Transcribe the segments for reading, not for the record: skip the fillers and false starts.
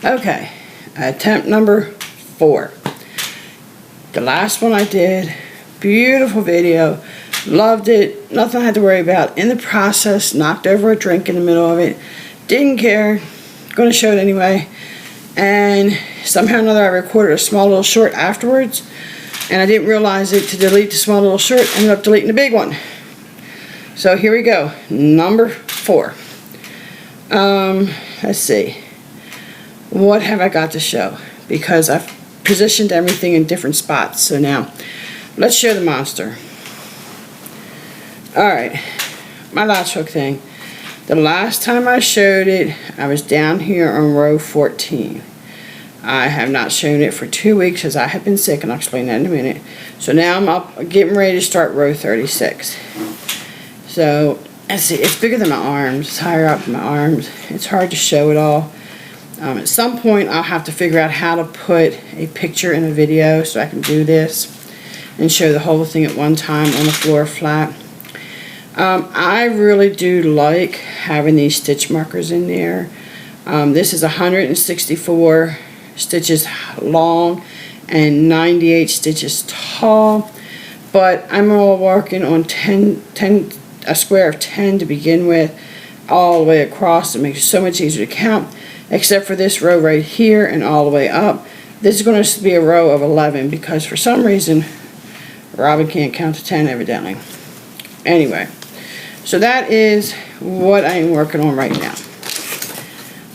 Okay, attempt number 4. The last one I did, beautiful video, loved it, nothing I had to worry about. In the process, knocked over a drink in the middle of it, didn't care, going to show it anyway. And somehow or another I recorded a small little short afterwards, and I didn't realize it to delete the small little short, ended up deleting the big one. So here we go, number 4. Let's see, what have I got to show? Because I've positioned everything in different spots. So now let's show the monster. Alright, my latch hook thing. The last time I showed it, I was down here on row 14. I have not shown it for 2 weeks because I have been sick, and I'll explain that in a minute. So now I'm up, getting ready to start row 36. So let's see, it's bigger than my arms, it's higher up than my arms. It's hard to show it all. At some point I'll have to figure out how to put a picture in a video so I can do this and show the whole thing at one time on the floor flat. I really do like having these stitch markers in there. This is 164 stitches long and 98 stitches tall, but I'm all working on a square of 10 to begin with, all the way across. It makes it so much easier to count, except for this row right here and all the way up. This is going to be a row of 11 because for some reason Robin can't count to 10 evidently. Anyway, so that is what I am working on right now.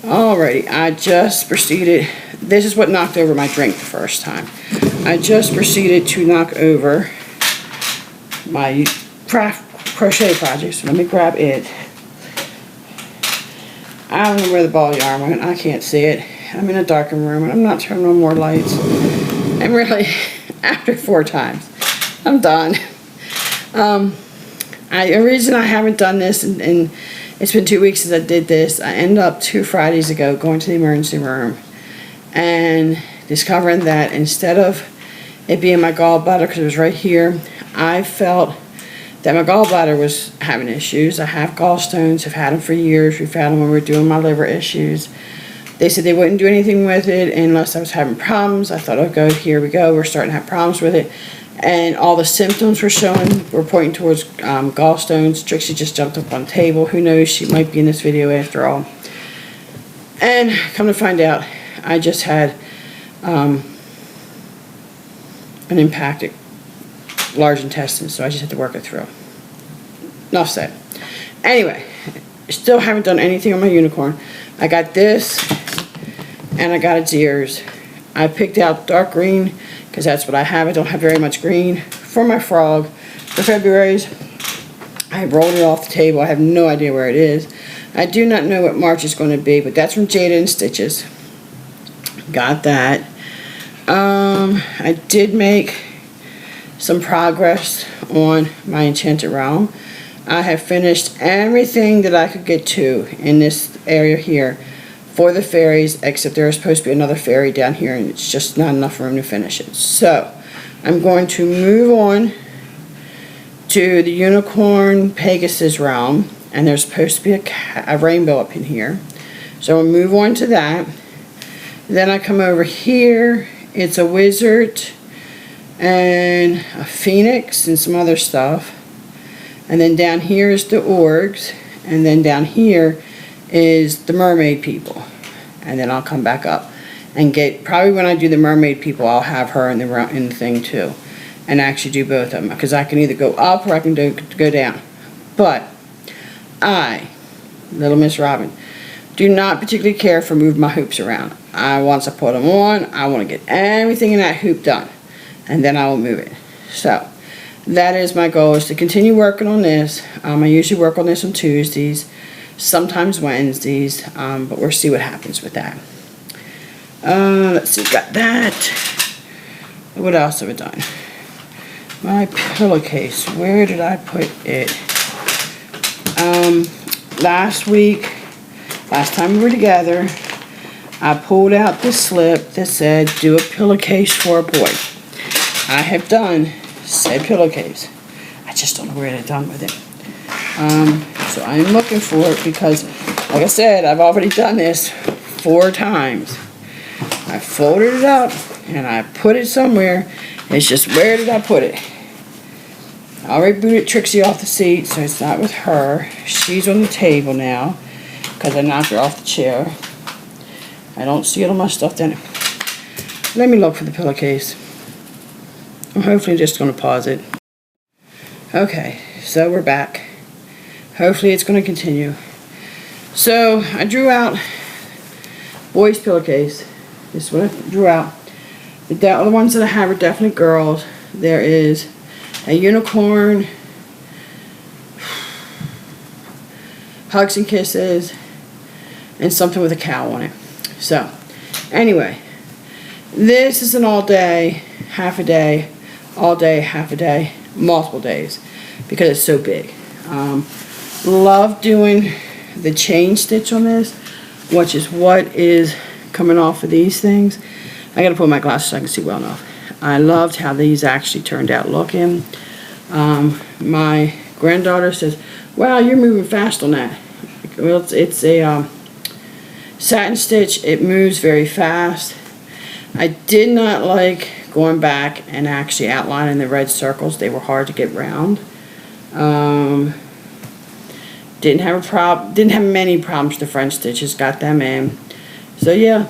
Alrighty, I just proceeded, this is what knocked over my drink the first time. I just proceeded to knock over my crochet project, so let me grab it. I don't know where the ball yarn went, I can't see it. I'm in a darkened room and I'm not turning on more lights. And really, after 4 times, I'm done. The reason I haven't done this, and it's been 2 weeks since I did this, I ended up 2 Fridays ago going to the emergency room and discovering that instead of it being my gallbladder, because it was right here, I felt that my gallbladder was having issues. I have gallstones, I've had them for years. We've had them when we were doing my liver issues. They said they wouldn't do anything with it unless I was having problems. I thought, oh good, here we go, we're starting to have problems with it. And all the symptoms were pointing towards gallstones. Trixie just jumped up on the table. Who knows, she might be in this video after all. And come to find out, I just had an impacted large intestine, so I just had to work it through. Enough said. Anyway, still haven't done anything on my unicorn. I got this, and I got its ears. I picked out dark green, because that's what I have. I don't have very much green for my frog. For February's, I rolled it off the table. I have no idea where it is. I do not know what March is going to be, but that's from Jada and Stitches. Got that. I did make some progress on my Enchanted Realm. I have finished everything that I could get to in this area here for the fairies, except there is supposed to be another fairy down here and it's just not enough room to finish it. So I'm going to move on to the Unicorn Pegasus realm, and there's supposed to be a rainbow up in here. So I'll move on to that. Then I come over here, it's a wizard and a phoenix and some other stuff. And then down here is the orgs, and then down here is the mermaid people. And then I'll come back up and get, probably when I do the mermaid people, I'll have her in the thing too, and actually do both of them, because I can either go up or I can go down. But I, Little Miss Robin, do not particularly care for moving my hoops around. Once I put them on, I want to get everything in that hoop done, and then I will move it. So that is my goal, is to continue working on this. I usually work on this on Tuesdays, sometimes Wednesdays, but we'll see what happens with that. Let's see, got that. What else have I done? My pillowcase, where did I put it? Last time we were together, I pulled out the slip that said, do a pillowcase for a boy. I have done said pillowcase. I just don't know where they're done with it. So I'm looking for it because, like I said, I've already done this 4 times. I folded it up and I put it somewhere. It's just, where did I put it? I already booted Trixie off the seat, so it's not with her. She's on the table now because I knocked her off the chair. I don't see all my stuff in it. Let me look for the pillowcase. I'm hopefully just going to pause it. Okay, so we're back. Hopefully it's going to continue. So I drew out boys' pillowcase. This is what I drew out. The other ones that I have are definitely girls. There is a unicorn, hugs and kisses, and something with a cow on it. So anyway, this is an all day, half a day, all day, half a day, multiple days, because it's so big. Love doing the chain stitch on this, which is what is coming off of these things. I gotta put my glasses so I can see well enough. I loved how these actually turned out looking. My granddaughter says, wow, you're moving fast on that. Well, it's a satin stitch. It moves very fast. I did not like going back and actually outlining the red circles. They were hard to get round. Didn't have many problems with the French stitches. Got them in. So yeah,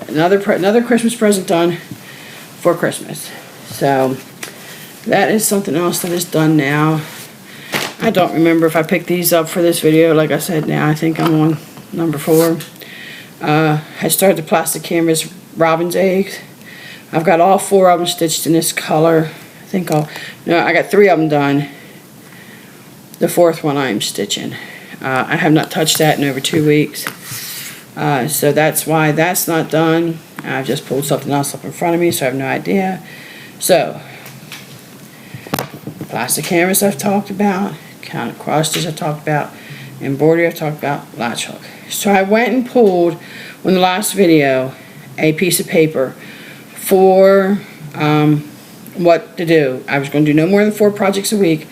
another Christmas present done for Christmas. So that is something else that is done now. I don't remember if I picked these up for this video. Like I said, now I think I'm on number 4. I started the plastic canvas robin's eggs. I've got all 4 of them stitched in this color. I got 3 of them done. The 4th one I'm stitching. I have not touched that in over 2 weeks. So that's why that's not done. I've just pulled something else up in front of me, so I have no idea. So, plastic canvas I've talked about, counted cross stitch I've talked about, embroidery I've talked about, latch hook. So I went and pulled, in the last video, a piece of paper for what to do. I was going to do no more than 4 projects a week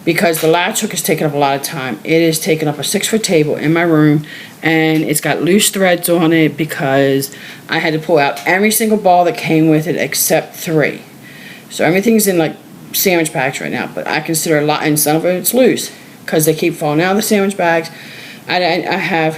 because the latch hook is taking up a lot of time. It is taking up a 6-foot table in my room, and it's got loose threads on it because I had to pull out every single ball that came with it except 3. So everything's in like sandwich bags right now, but I consider a lot, and some of it's loose because they keep falling out of the sandwich bags. I have,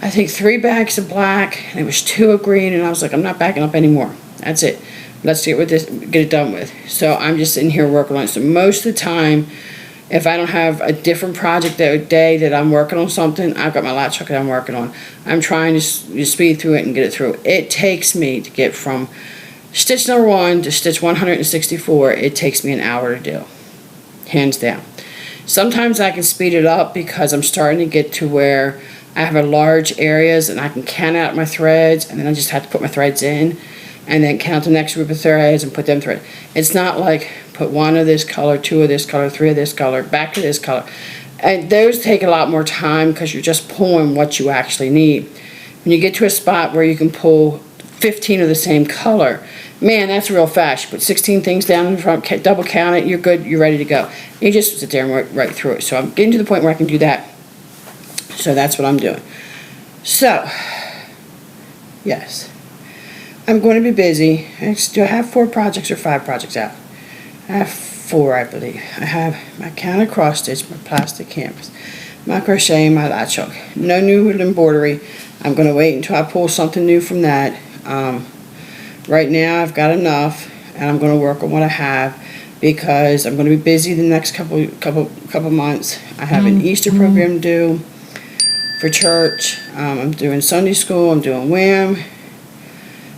I think, 3 bags of black, and it was 2 of green, and I was like, I'm not backing up anymore. That's it. Let's get it done with. So I'm just in here working on it. So most of the time, if I don't have a different project that day that I'm working on something, I've got my latch hook that I'm working on. I'm trying to speed through it and get it through. It takes me to get from stitch number 1 to stitch 164. It takes me an hour to do, hands down. Sometimes I can speed it up because I'm starting to get to where I have a large areas and I can count out my threads, and then I just have to put my threads in and then count the next group of threads and put them thread. It's not like put 1 of this color, 2 of this color, 3 of this color, back to this color. And those take a lot more time because you're just pulling what you actually need. When you get to a spot where you can pull 15 of the same color, man, that's real fast. You put 16 things down in front, double count it, you're good, you're ready to go. You just sit there and work right through it. So I'm getting to the point where I can do that. So that's what I'm doing. So, yes. I'm going to be busy. Do I have 4 projects or 5 projects out? I have 4, I believe. I have my counted cross stitch, my plastic canvas, my crochet, and my latch hook. No new embroidery. I'm going to wait until I pull something new from that. Right now I've got enough, and I'm going to work on what I have because I'm going to be busy the next couple months. I have an Easter program due for church. I'm doing Sunday school. I'm doing WIP.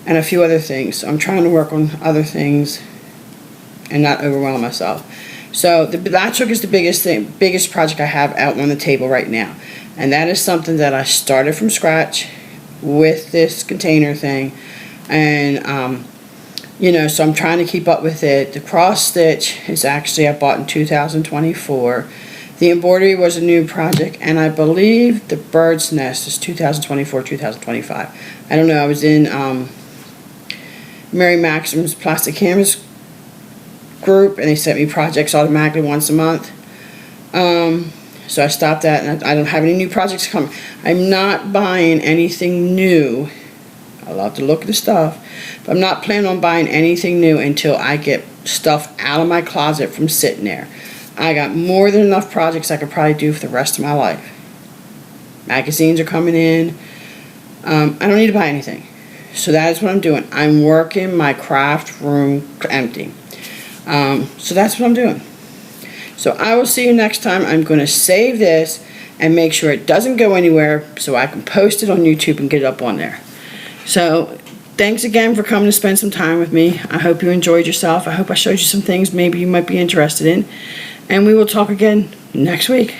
And a few other things. So I'm trying to work on other things and not overwhelm myself. So the latch hook is the biggest project I have out on the table right now. And that is something that I started from scratch with this container thing. And, you know, so I'm trying to keep up with it. The cross stitch is actually I bought in 2024. The embroidery was a new project, and I believe the bird's nest is 2024, 2025. I don't know. I was in Mary Maxim's plastic canvas group, and they sent me projects automatically once a month. So I stopped that, and I don't have any new projects coming. I'm not buying anything new I love to look at the stuff. But I'm not planning on buying anything new until I get stuff out of my closet from sitting there. I got more than enough projects I could probably do for the rest of my life. Magazines are coming in. I don't need to buy anything. So that is what I'm doing. I'm working my craft room empty. So that's what I'm doing. So I will see you next time. I'm going to save this and make sure it doesn't go anywhere so I can post it on YouTube and get it up on there. So thanks again for coming to spend some time with me. I hope you enjoyed yourself. I hope I showed you some things maybe you might be interested in. And we will talk again next week.